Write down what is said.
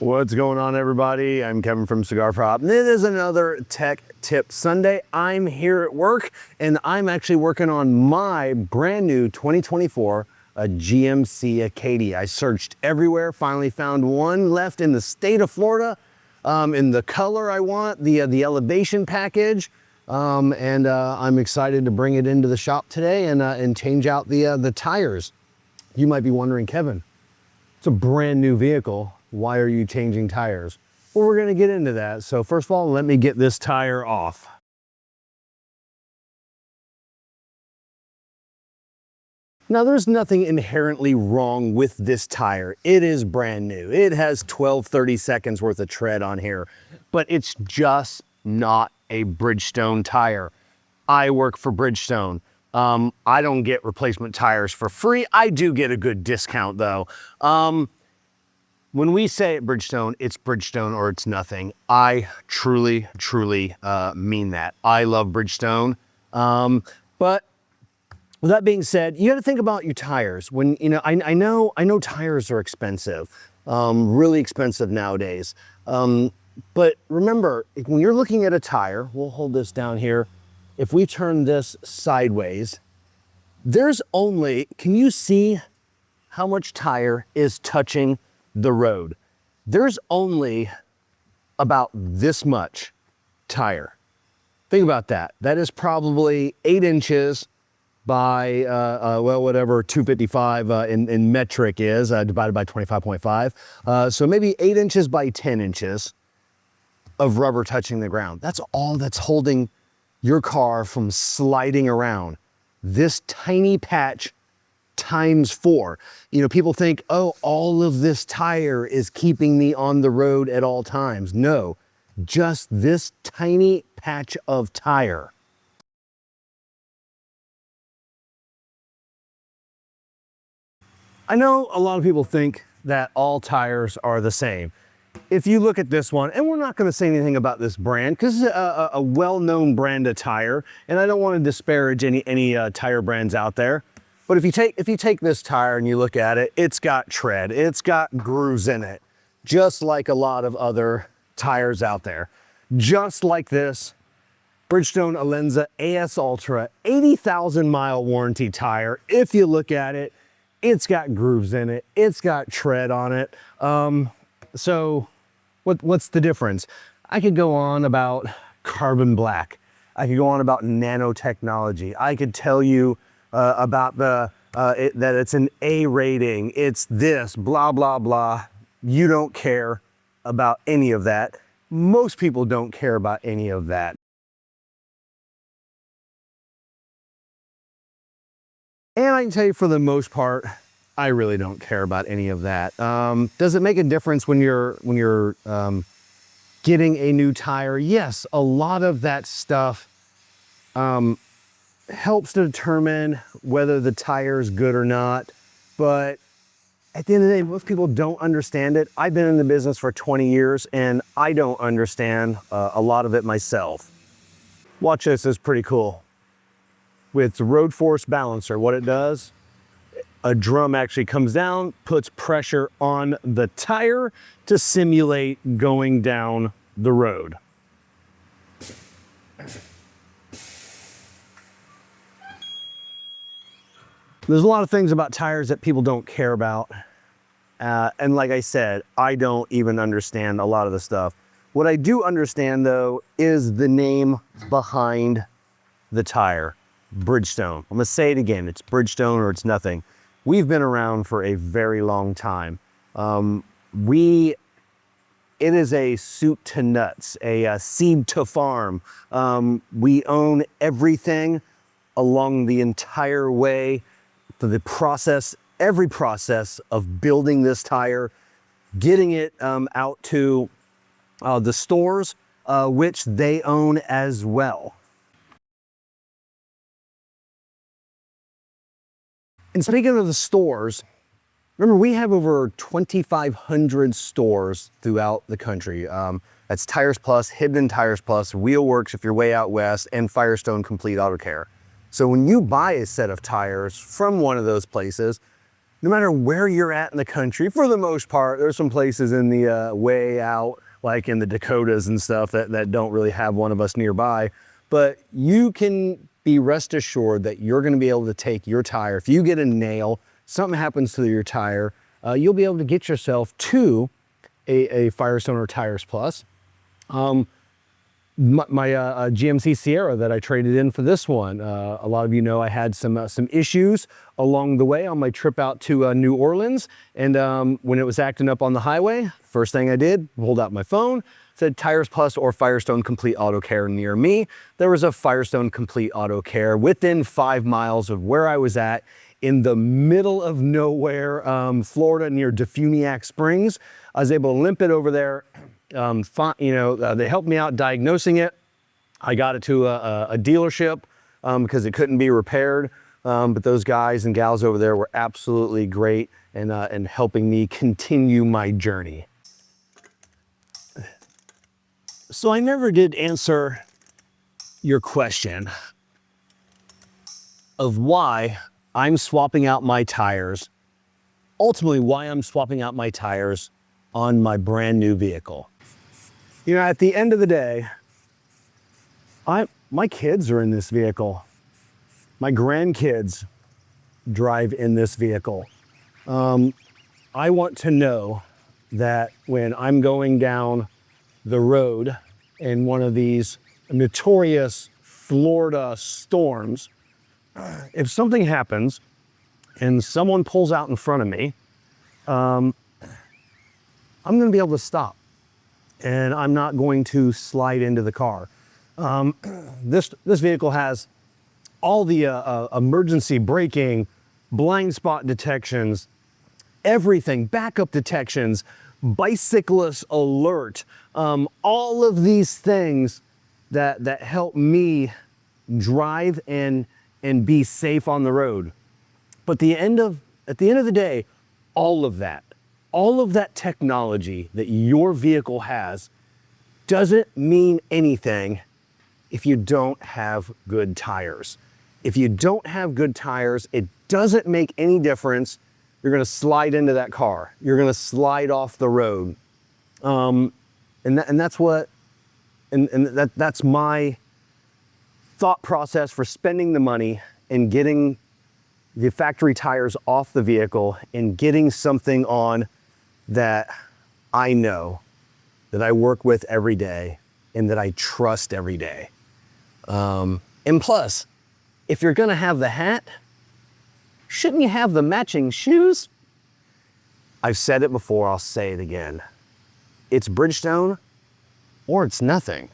What's going on, everybody? I'm Kevin from Cigar Prop. This is another Tech Tip Sunday. I'm here at work and I'm actually working on my brand new 2024 GMC Acadia. I searched everywhere, finally found one left in the state of Florida in the color I want, the elevation package. I'm excited to bring it into the shop today and change out the tires. You might be wondering, Kevin, it's a brand new vehicle. Why are you changing tires? Well, we're gonna get into that. So first of all, let me get this tire off. Now, there's nothing inherently wrong with this tire. It is brand new. It has 30 seconds worth of tread on here, but it's just not a Bridgestone tire. I work for Bridgestone. I don't get replacement tires for free. I do get a good discount though. When we say at Bridgestone, it's Bridgestone or it's nothing. I truly mean that. I love Bridgestone. But with that being said, you got to think about your tires. When I know tires are expensive, really expensive nowadays. But remember, when you're looking at a tire, we'll hold this down here. If we turn this sideways, there's only, can you see how much tire is touching the road? There's only about this much tire. Think about that. That is probably 8 inches by, well, whatever 255 in metric is, divided by 25.5. So maybe 8 inches by 10 inches of rubber touching the ground. That's all that's holding your car from sliding around. This tiny patch times 4. People think, oh, all of this tire is keeping me on the road at all times. No, just this tiny patch of tire. I know a lot of people think that all tires are the same. If you look at this one, and we're not going to say anything about this brand because it's a well-known brand of tire, and I don't want to disparage any tire brands out there. But if you take this tire and you look at it, it's got tread, it's got grooves in it, just like a lot of other tires out there. Just like this Bridgestone Alenza AS Ultra 80,000 mile warranty tire. If you look at it, it's got grooves in it, it's got tread on it. So what's the difference? I could go on about carbon black. I could go on about nanotechnology. I could tell you about that it's an A rating, it's this, blah, blah, blah. You don't care about any of that. Most people don't care about any of that. And I can tell you for the most part, I really don't care about any of that. Does it make a difference when you're getting a new tire? Yes, a lot of that stuff helps to determine whether the tire is good or not. But at the end of the day, most people don't understand it. I've been in the business for 20 years and I don't understand a lot of it myself. Watch this, it's pretty cool. With the road force balancer, what it does, a drum actually comes down, puts pressure on the tire to simulate going down the road. There's a lot of things about tires that people don't care about. And like I said, I don't even understand a lot of the stuff. What I do understand though is the name behind the tire, Bridgestone. I'm gonna say it again, it's Bridgestone or it's nothing. We've been around for a very long time. It is a soup to nuts, a seed to farm. We own everything along the entire way. The process, every process of building this tire, getting it out to the stores, which they own as well. And speaking of the stores, remember we have over 2,500 stores throughout the country. That's Tires Plus, Hidden Tires Plus, Wheelworks if you're way out west, and Firestone Complete Auto Care. So when you buy a set of tires from one of those places, no matter where you're at in the country, for the most part, there's some places in the way out, like in the Dakotas and stuff that don't really have one of us nearby, but you can be rest assured that you're gonna be able to take your tire. If you get a nail, something happens to your tire, you'll be able to get yourself to a Firestone or Tires Plus. My GMC Sierra that I traded in for this one. A lot of you know I had some issues along the way on my trip out to New Orleans, and when it was acting up on the highway, first thing I did, pulled out my phone, said Tires Plus or Firestone Complete Auto Care near me. There was a Firestone Complete Auto Care within 5 miles of where I was at in the middle of nowhere, Florida, near Defuniak Springs. I was able to limp it over there. They helped me out diagnosing it. I got it to a dealership because it couldn't be repaired. But those guys and gals over there were absolutely great in helping me continue my journey. So I never did answer your question of why I'm swapping out my tires, ultimately why I'm swapping out my tires on my brand new vehicle. You know, at the end of the day, my kids are in this vehicle. My grandkids drive in this vehicle. I want to know that when I'm going down the road in one of these notorious Florida storms, if something happens and someone pulls out in front of me, I'm gonna be able to stop and I'm not going to slide into the car. This vehicle has all the emergency braking, blind spot detections, everything, backup detections, bicyclist alert, all of these things that help me drive and be safe on the road. But at the end of the day, all of that technology that your vehicle has doesn't mean anything if you don't have good tires. If you don't have good tires, it doesn't make any difference. You're gonna slide into that car. You're gonna slide off the road. That's my thought process for spending the money and getting the factory tires off the vehicle and getting something on that I know, that I work with every day, and that I trust every day. And plus, if you're gonna have the hat, shouldn't you have the matching shoes? I've said it before, I'll say it again. It's Bridgestone or it's nothing.